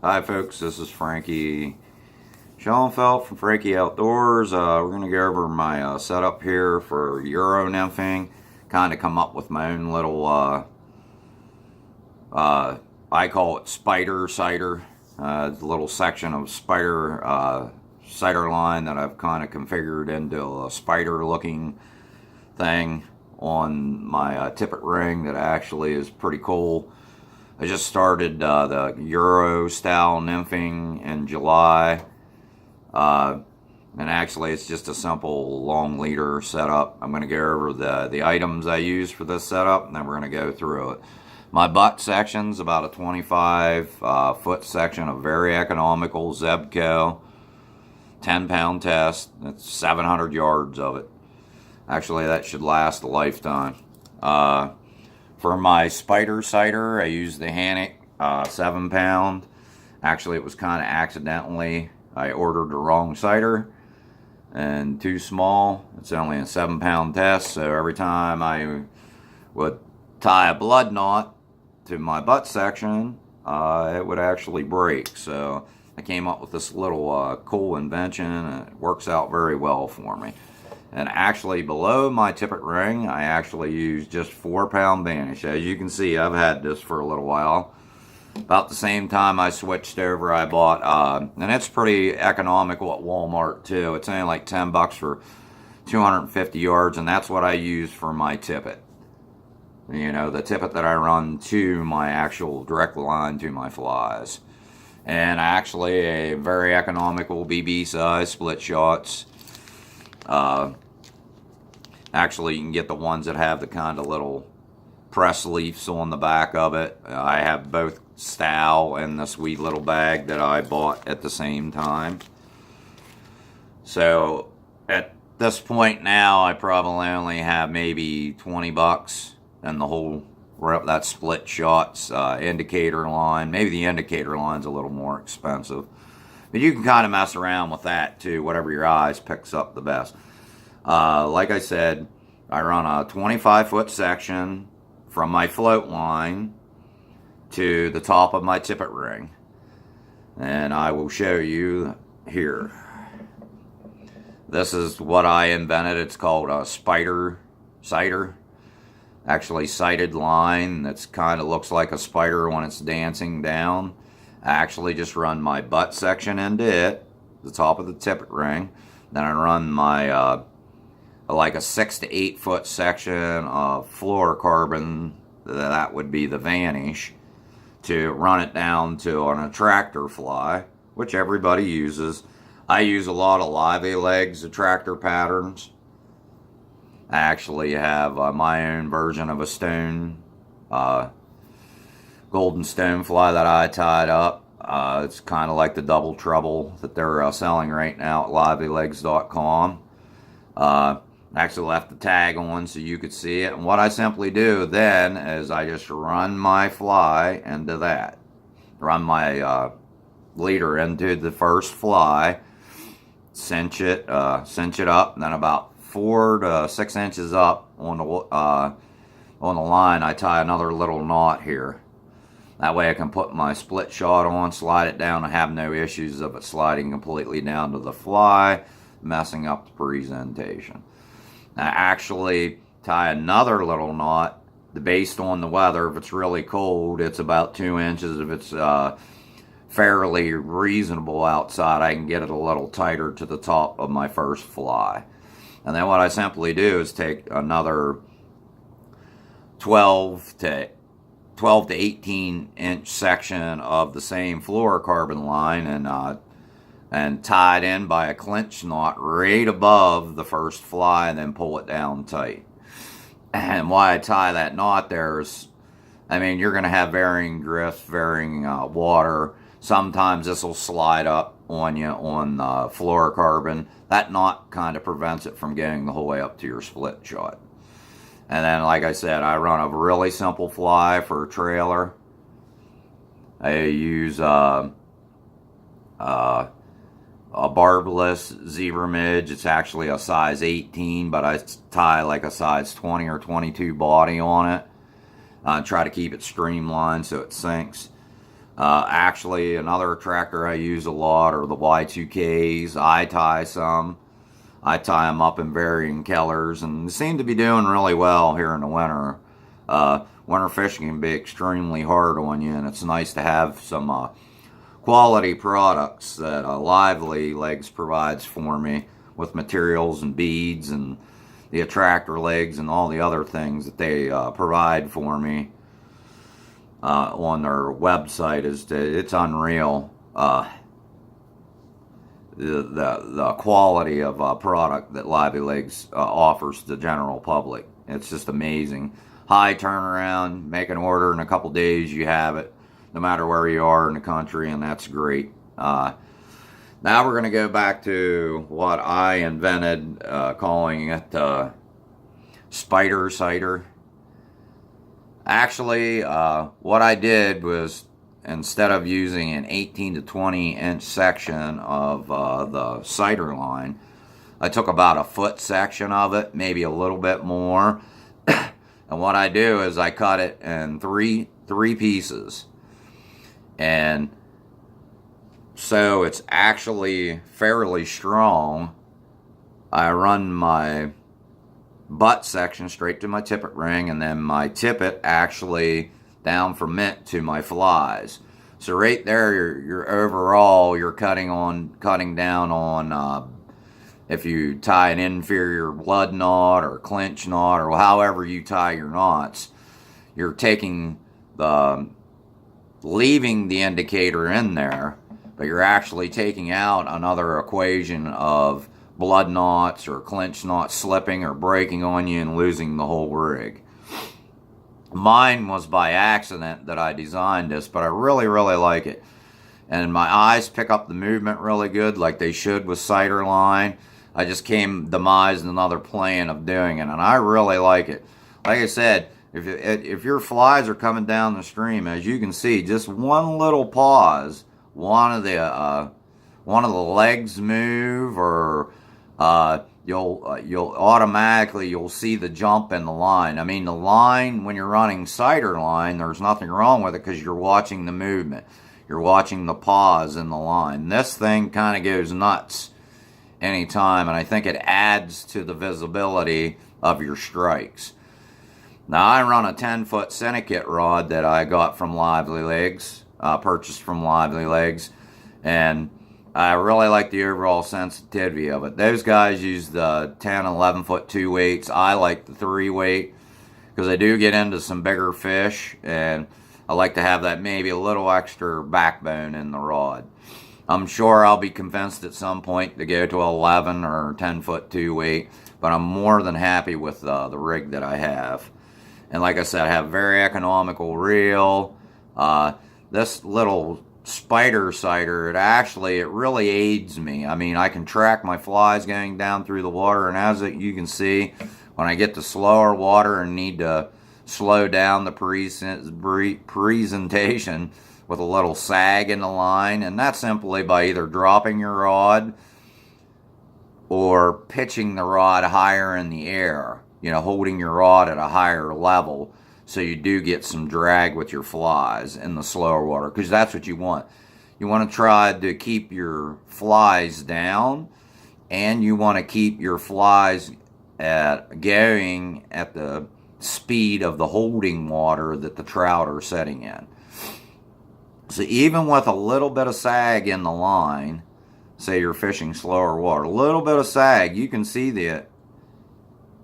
Hi folks, this is Frankie Schoenfeld from Frankie Outdoors. We're going to go over my setup here for Euro nymphing. Kind of come up with my own little, I call it spider cider. It's a little section of spider cider line that I've kind of configured into a spider looking thing on my tippet ring that actually is pretty cool. I just started the Euro style nymphing in July, and actually it's just a simple long leader setup. I'm going to go over the items I use for this setup, and then we're going to go through it. My butt section's about a 25 foot section of very economical Zebco 10-pound test. That's 700 yards of it. Actually, that should last a lifetime. For my spider cider, I used the Hannock 7-pound. Actually, it was kind of accidentally. I ordered the wrong cider and too small. It's only a 7-pound test, so every time I would tie a blood knot to my butt section, it would actually break. So I came up with this little cool invention, and it works out very well for me. And actually below my tippet ring, I actually use just 4-pound Vanish. As you can see, I've had this for a little while. About the same time I switched over, I bought, and it's pretty economical at Walmart too. It's only like 10 bucks for 250 yards, and that's what I use for my tippet. You know, the tippet that I run to my actual direct line to my flies. And actually a very economical BB size split shots. Actually, you can get the ones that have the kind of little press leaves on the back of it. I have both Stow and the sweet little bag that I bought at the same time. So at this point now, I probably only have maybe 20 bucks and the whole that split shots indicator line. Maybe the indicator line's a little more expensive, but you can kind of mess around with that too, whatever your eyes picks up the best. Like I said, I run a 25-foot section from my float line to the top of my tippet ring. And I will show you here. This is what I invented. It's called a spider cider. Actually, sighted line that's kind of looks like a spider when it's dancing down. I actually just run my butt section into it, the top of the tippet ring. Then I run my like a 6 to 8 foot section of fluorocarbon, that would be the Vanish, to run it down to an attractor fly, which everybody uses. I use a lot of lively legs attractor patterns. I actually have my own version of a stone, golden stone fly that I tied up. It's kind of like the double trouble that they're selling right now at livelylegs.com. Actually left the tag on so you could see it. And what I simply do then is I just run my fly into that. Run my leader into the first fly, cinch it up, and then about 4 to 6 inches up on the line, I tie another little knot here. That way I can put my split shot on, slide it down, and have no issues of it sliding completely down to the fly, messing up the presentation. I actually tie another little knot based on the weather. If it's really cold, it's about 2 inches. If it's fairly reasonable outside, I can get it a little tighter to the top of my first fly. And then what I simply do is take another 12 to 18 inch section of the same fluorocarbon line and tie it in by a clinch knot right above the first fly, and then pull it down tight. And why I tie that knot there is, I mean, you're going to have varying drifts, varying water. Sometimes this will slide up on you on fluorocarbon. That knot kind of prevents it from getting the whole way up to your split shot. And then, like I said, I run a really simple fly for a trailer. I use a barbless zebra midge. It's actually a size 18, but I tie like a size 20 or 22 body on it. Try to keep it streamlined so it sinks. Actually, another attractor I use a lot are the Y2Ks. I tie some. I tie them up in varying colors and seem to be doing really well here in the winter. Winter fishing can be extremely hard on you, and it's nice to have some quality products that Lively Legs provides for me with materials and beads and the attractor legs and all the other things that they provide for me on their website. It's unreal. The quality of product that Lively Legs offers to the general public. It's just amazing. High turnaround, make an order in a couple days, you have it, no matter where you are in the country, and that's great. Now we're going to go back to what I invented, calling it spider cider. Actually, what I did was, instead of using an 18 to 20 inch section of the cider line, I took about a foot section of it, maybe a little bit more. And what I do is I cut it in three pieces. And so it's actually fairly strong. I run my butt section straight to my tippet ring, and then my tippet actually down from it to my flies. So right there, you're overall, you're cutting down on if you tie an inferior blood knot or clinch knot or however you tie your knots, you're leaving the indicator in there, but you're actually taking out another equation of blood knots or clinch knots slipping or breaking on you and losing the whole rig. Mine was by accident that I designed this, but I really, really like it. And my eyes pick up the movement really good, like they should with cider line. I just demised another plan of doing it, and I really like it. Like I said, if your flies are coming down the stream, as you can see, just one little pause, one of the legs move, or you'll automatically see the jump in the line. I mean, the line, when you're running cider line, there's nothing wrong with it because you're watching the movement. You're watching the pause in the line. This thing kind of goes nuts anytime, and I think it adds to the visibility of your strikes. Now, I run a 10-foot syndicate rod that I got from Lively Legs, purchased from Lively Legs, and I really like the overall sensitivity of it. Those guys use the 10, 11-foot 2 weights. I like the 3 weight because I do get into some bigger fish, and I like to have that maybe a little extra backbone in the rod. I'm sure I'll be convinced at some point to go to 11 or 10-foot 2 weight, but I'm more than happy with the rig that I have. And like I said, I have a very economical reel. This little spider cider, it really aids me. I mean, I can track my flies going down through the water, and as you can see, when I get to slower water and need to slow down the presentation with a little sag in the line, and that's simply by either dropping your rod or pitching the rod higher in the air, holding your rod at a higher level so you do get some drag with your flies in the slower water, because that's what you want. You want to try to keep your flies down, and you want to keep your flies going at the speed of the holding water that the trout are setting in. So even with a little bit of sag in the line, say you're fishing slower water, a little bit of sag, you can see this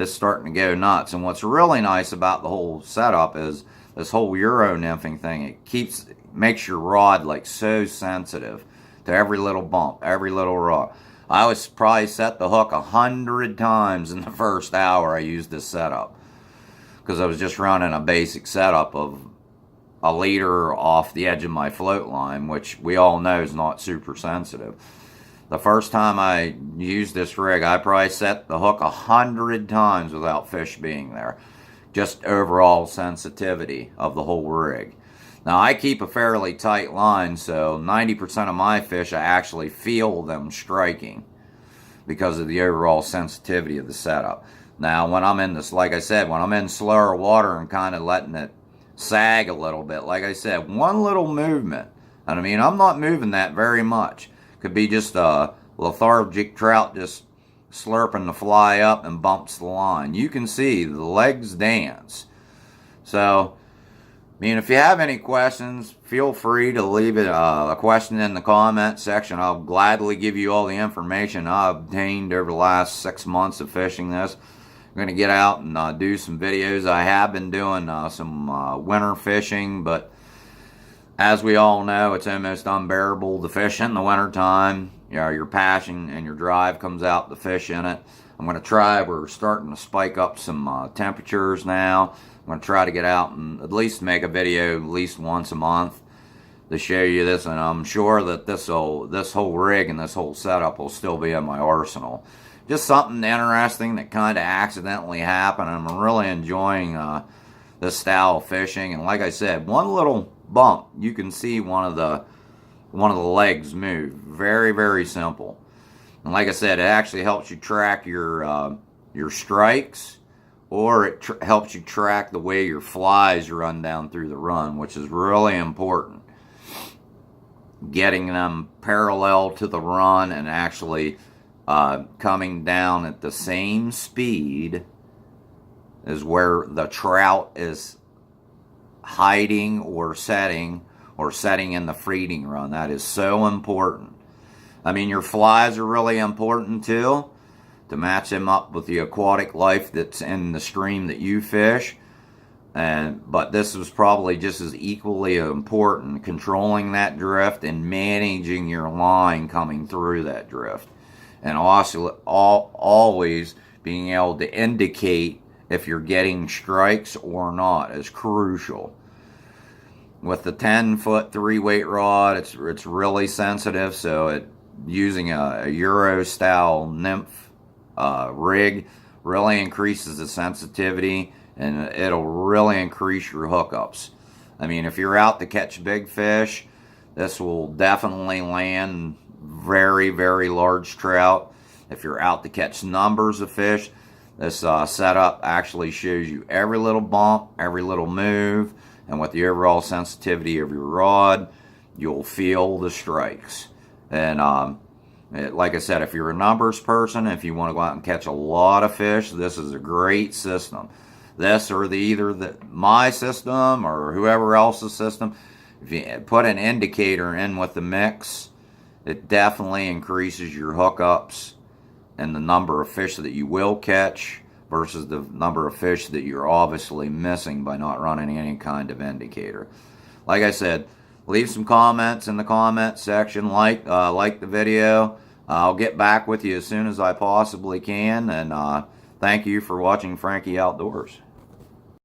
starting to go nuts. And what's really nice about the whole setup is this whole Euro nymphing thing. It makes your rod like so sensitive to every little bump, every little rock. I was probably set the hook 100 times in the first hour I used this setup, because I was just running a basic setup of a leader off the edge of my float line, which we all know is not super sensitive. The first time I used this rig, I probably set the hook 100 times without fish being there. Just overall sensitivity of the whole rig. Now, I keep a fairly tight line, so 90% of my fish, I actually feel them striking because of the overall sensitivity of the setup. Now, when I'm in this, like I said, when I'm in slower water and kind of letting it sag a little bit, like I said, one little movement And I mean, I'm not moving that very much. Could be just a lethargic trout just slurping the fly up and bumps the line. You can see the legs dance. So, I mean, if you have any questions, feel free to leave it a question in the comment section. I'll gladly give you all the information I obtained over the last 6 months of fishing this. I'm going to get out and do some videos. I have been doing some winter fishing, but as we all know, it's almost unbearable to fish in the wintertime. You know, your passion and your drive comes out to fish in it. I'm going to try. We're starting to spike up some temperatures now. I'm going to try to get out and at least make a video at least once a month to show you this. And I'm sure that this whole rig and this whole setup will still be in my arsenal. Just something interesting that kind of accidentally happened. I'm really enjoying this style of fishing. And like I said, one little bump, you can see one of the legs move. Very, very simple. And like I said, it actually helps you track your strikes, or it helps you track the way your flies run down through the run, which is really important. Getting them parallel to the run and actually coming down at the same speed is where the trout is hiding or setting in the feeding run. That is so important. I mean, your flies are really important too, to match them up with the aquatic life that's in the stream that you fish. But this is probably just as equally important, controlling that drift and managing your line coming through that drift. And also always being able to indicate if you're getting strikes or not is crucial. With the 10-foot 3-weight rod, it's really sensitive, so using a Euro style nymph rig really increases the sensitivity, and it'll really increase your hookups. I mean, if you're out to catch big fish, this will definitely land very, very large trout. If you're out to catch numbers of fish, this setup actually shows you every little bump, every little move, and with the overall sensitivity of your rod, you'll feel the strikes. And like I said, if you're a numbers person, if you want to go out and catch a lot of fish, this is a great system. This or my system or whoever else's system. If you put an indicator in with the mix, it definitely increases your hookups and the number of fish that you will catch versus the number of fish that you're obviously missing by not running any kind of indicator. Like I said, leave some comments in the comment section, like the video. I'll get back with you as soon as I possibly can, and thank you for watching Frankie Outdoors.